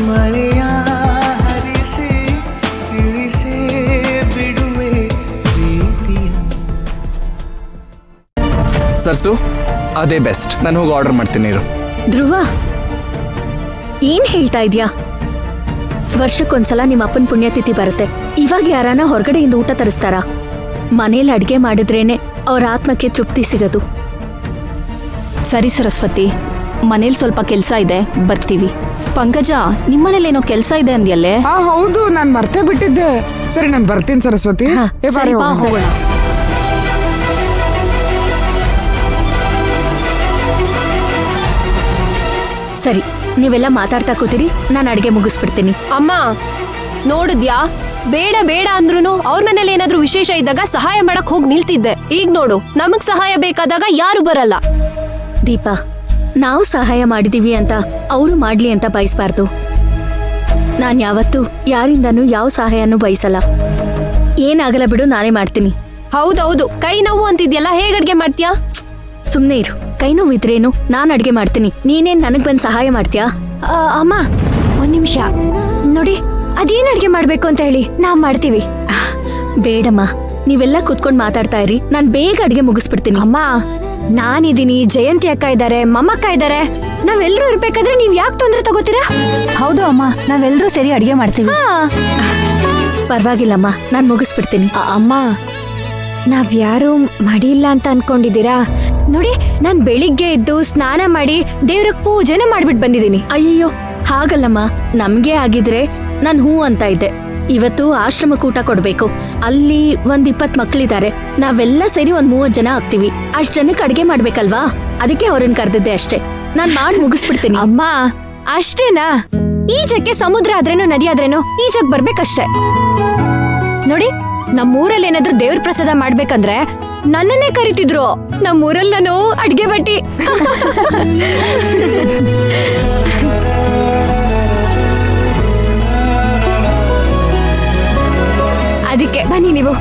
ಮಳೆಯ ಹರಿಸಿ ತಿಳಿಸೇ ಬಿಡುವೆ ಪ್ರೀತಿಯ. ಸರ್ಸು ಅದೇ ಬೆಸ್ಟ್. ನಾನು ಹೋಗಿ ಆರ್ಡರ್ ಮಾಡ್ತೀನಿ ಇರು. ಧ್ರುವ, ಏನ್ ಹೇಳ್ತಾ ಇದ್ಯಾ? ವರ್ಷಕ್ಕೊಂದ್ಸಲ ನಿಮ್ಮ ಅಪ್ಪನ ಪುಣ್ಯತಿಥಿ ಬರುತ್ತೆ. ಇವಾಗ ಯಾರಾನ ಹೊರಗಡೆಯಿಂದ ಊಟ ತರಿಸ್ತಾರ? ಮನೇಲಿ ಅಡ್ಗೆ ಮಾಡಿದ್ರೇನೆ ಅವ್ರ ಆತ್ಮಕ್ಕೆ ತೃಪ್ತಿ ಸಿಗೋದು. ಸರಿ ಸರಸ್ವತಿ, ಮನೇಲಿ ಸ್ವಲ್ಪ ಕೆಲಸ ಇದೆ, ಬರ್ತೀವಿ. ಪಂಕಜ, ನಿಮ್ಮನೇಲೇನೋ ಕೆಲಸ ಇದೆ ಅಂದ್ಯಲ್ಲೇ? ಹೌದು, ನಾನ್ ಮರ್ತೇ ಬಿಟ್ಟಿದ್ದೆ. ಸರಿ, ನಾನು ಬರ್ತೀನಿ ಸರಸ್ವತಿ. ಸರಿ, ಬಾ, ಹೋಗೋಣ. ಸರಿ, ನೀವೆಲ್ಲ ಮಾತಾಡ್ತಾ ಕೂತೀರಿ, ನಾನು ಅಡ್ಗೆ ಮುಗಿಸ್ಬಿಡ್ತೀನಿ. ಅಮ್ಮ ನೋಡಿದ್ಯಾ, ಬೇಡ ಬೇಡ ಅಂದ್ರೂ ಅವ್ರ ಮನೇಲಿ ಏನಾದ್ರೂ ವಿಶೇಷ ಇದ್ದಾಗ ಸಹಾಯ ಮಾಡಕ್ ಹೋಗಿ ನಿಲ್ತಿದ್ದೆ. ಈಗ ನೋಡು, ನಮಗ್ ಸಹಾಯ ಬೇಕಾದಾಗ ಯಾರು ಬರಲ್ಲ. ದೀಪಾ, ನಾವು ಸಹಾಯ ಮಾಡಿದೀವಿ ಅಂತ ಅವರು ಮಾಡ್ಲಿ ಅಂತ ಬಯಸ್ಬಾರ್ದು. ನಾನ್ ಯಾವತ್ತೂ ಯಾರಿಂದನೂ ಯಾವ ಸಹಾಯನೂ ಬಯಸಲ್ಲ. ಏನಾಗಲ್ಲ ಬಿಡು, ನಾನೇ ಮಾಡ್ತೀನಿ. ಹೌದೌದು, ಕೈ ನೋವು ಅಂತಿದ್ಯಲ್ಲ, ಹೇಗ್ ಅಡ್ಗೆ ಮಾಡ್ತೀಯಾ? ಸುಮ್ನೆ ಇರು. ಕೈ ನೋವಿದ್ರೇನು, ನಾನ್ ಅಡ್ಗೆ ಮಾಡ್ತೀನಿ. ನೀನೇನ್ ನನಗ್ ಬಂದ್ ಸಹಾಯ ಮಾಡ್ತೀಯಾ? ಅಮ್ಮ, ಒಂದ್ ನಿಮಿಷ ನೋಡಿ, ಅದೇನ್ ಅಡ್ಗೆ ಮಾಡ್ಬೇಕು ಅಂತ ಹೇಳಿ ನಾವ್ ಮಾಡ್ತೀವಿ. ಬೇಡಮ್ಮ, ನೀವೆಲ್ಲ ಕುತ್ಕೊಂಡ್ ಮಾತಾಡ್ತಾ ಇರಿ, ನಾನ್ ಬೇಗ ಅಡ್ಗೆ ಮುಗಿಸ್ಬಿಡ್ತೀನಿ. ಅಮ್ಮ, ನಾನಿದ್ದೀನಿ, ಜಯಂತಿ ಅಕ್ಕ ಇದ್ದಾರೆ, ಮಮ್ಮಕ್ಕ ಇದ್ದಾರೆ. ನಾವೆಲ್ಲರೂ ಇರ್ಬೇಕಾದ್ರೆ ನೀವ್ ಯಾಕೆ ತೊಂದ್ರೆ ತಗೋತೀರಾ? ಹೌದು ಅಮ್ಮ, ನಾವೆಲ್ಲರೂ ಸೇರಿ ಅಡ್ಗೆ ಮಾಡ್ತೀವಿ. ಪರವಾಗಿಲ್ಲಮ್ಮ, ನಾನ್ ಮುಗಿಸ್ಬಿಡ್ತೀನಿ. ಅಮ್ಮ, ನಾವ್ಯಾರು ಮಾಡಿಲ್ಲ ಅಂತ ಅನ್ಕೊಂಡಿದ್ದೀರಾ? ನೋಡಿ, ನಾನ್ ಬೆಳಿಗ್ಗೆ ಎದ್ದು ಸ್ನಾನ ಮಾಡಿ ದೇವ್ರ ಪೂಜೆನ ಮಾಡ್ಬಿಟ್ಟು ಬಂದಿದ್ದೀನಿ. ಅಯ್ಯಯ್ಯೋ, ಹಾಗಲ್ಲಮ್ಮ. ನಮ್ಗೆ ಆಗಿದ್ರೆ ನಾನ್ ಹೂ ಅಂತ ಇದ್ದೆ. ಇವತ್ತು ಆಶ್ರಮಕ್ಕೆ ಊಟ ಕೊಡ್ಬೇಕು. ಅಲ್ಲಿ 20 ಮಕ್ಳಿದ್ದಾರೆ. ನಾವೆಲ್ಲ ಸೇರಿ 30 ಜನ ಆಗ್ತೀವಿ. ಅಷ್ಟ್ ಜನಕ್ಕೆ ಅಡ್ಗೆ ಮಾಡ್ಬೇಕಲ್ವಾ? ಅದಕ್ಕೆ ಅವ್ರನ್ನ ಕರೆದಿದ್ದೆ ಅಷ್ಟೇ. ನಾನ್ ಮಾಡಿ ಮುಗಿಸ್ಬಿಡ್ತೀನಿ. ಅಮ್ಮ, ಅಷ್ಟೇನಾ? ಈಜಕ್ಕೆ ಸಮುದ್ರ ಆದ್ರೇನು ನದಿ ಆದ್ರೇನು ಈಜಕ್ ಬರ್ಬೇಕಷ್ಟೇ. ನೋಡಿ, ನಮ್ಮೂರಲ್ಲಿ ಏನಾದ್ರೂ ದೇವ್ರ ಪ್ರಸಾದ ಮಾಡ್ಬೇಕಂದ್ರೆ ನನ್ನನ್ನೇ ಕರಿತಿದ್ರು. ನಮ್ಮೂರಲ್ಲಿ ನಾನು ಅಡ್ಗೆ ಬಟ್ಟಿ. ಅದಕ್ಕೆ ಬನ್ನಿ ನೀವು.